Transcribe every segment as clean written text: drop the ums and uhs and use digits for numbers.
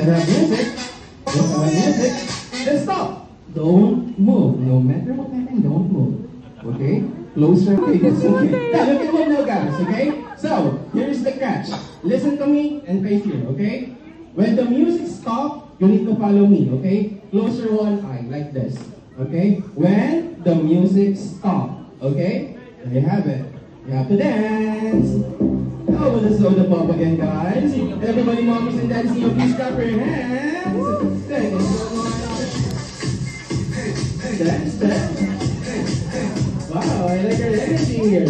have music. Let's have music. Then stop. Don't move. No matter what happens, don't move. Okay? Close your eyes. Okay. Yeah, you can move now, guys. Okay? So, here's the catch. Listen to me and face here. Okay? When the music stops, you need to follow me. Okay? Close your one eye like this. Okay? When the music stops. Okay? There you have it. You have to dance. Oh, the soda pop again, guys. Everybody, mommies and daddies, please clap your hands. Dance, dance. Wow, I like your energy here.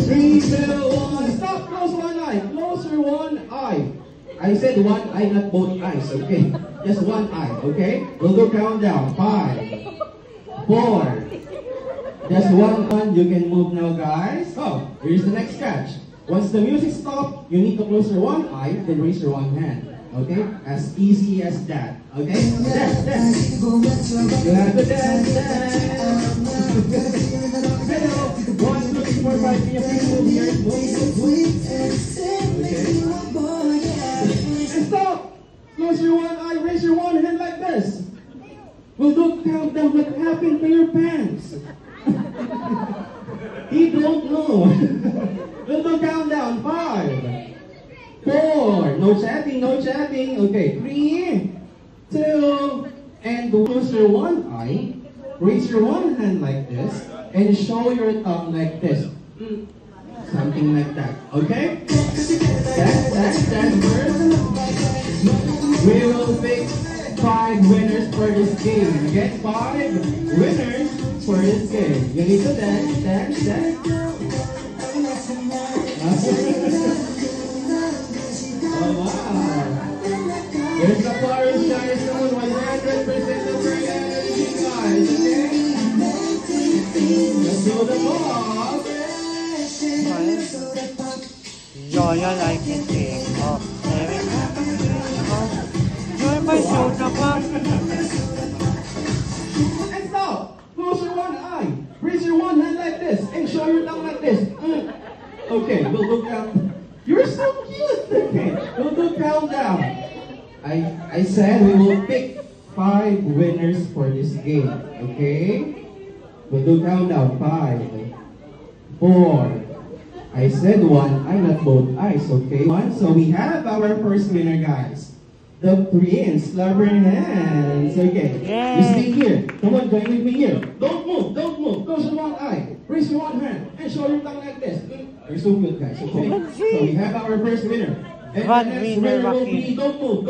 3, 2, 1, stop. Close one eye. Close your one eye. I said one eye, not both eyes. Okay, just one eye. Okay, we'll do countdown. 5, 4. Just one. You can move now, guys. Oh, here's the next catch. Once the music stops, you need to close your one eye, then raise your one hand. Okay? As easy as that. Okay? Dance, dance. You have to dance, dance. 1, 2, 3, 4, 5. Can you please move here? Move. Okay. And stop! Close your one eye, raise your one hand like this. We'll do countdown. What happened to your pants? He don't know. We'll do countdown. 5, 4. No chatting, no chatting. Okay. 3, 2, and close your one eye. Raise your one hand like this. And show your tongue like this. Something like that. Okay? That's first. We will pick 5 winners for this game. Okay? 5 winners for this game. You need to dance, dance, dance. Oh, wow. There's the Paris Shine Soon, 100% of your energy, guys. Okay? Let's do the pop. Yo, like it, oh, join my show, And stop. Close your one eye. Raise your one hand like this. And show your tongue like this. Okay, we'll do count. You're so cute. Okay, we'll do countdown. I said we will pick 5 winners for this game. Okay? We'll do countdown. 5, 4. I said one eye, not both eyes. Okay? 1. So we have our first winner, guys. The Prince. Clap your hands. Okay. Yay. You stay here. Come on, join with me here. Don't move. Don't move. Close your one eye. Raise your one hand. And show your tongue like this. You're so good, guys. Okay? So we have our first winner. And the next winner will be, don't move,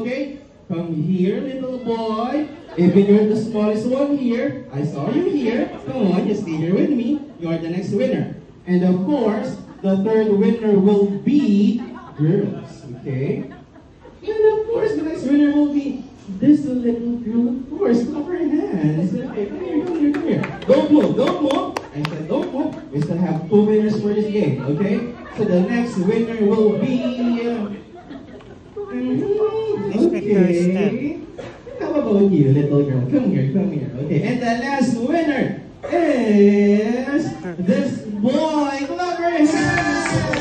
okay? Come here, little boy. Even you're the smallest one here, I saw you here. Come on, you stay here with me. You are the next winner. And of course, the third winner will be girls, okay? And of course, the next winner will be this little girl, of course. Clap her hands. Okay, come here. Don't move. I said don't move. We still have 2 winners for this game, okay? So the next winner will be... okay. How about you, little girl? Come here. Okay, and the last winner is this boy. Clap your hands.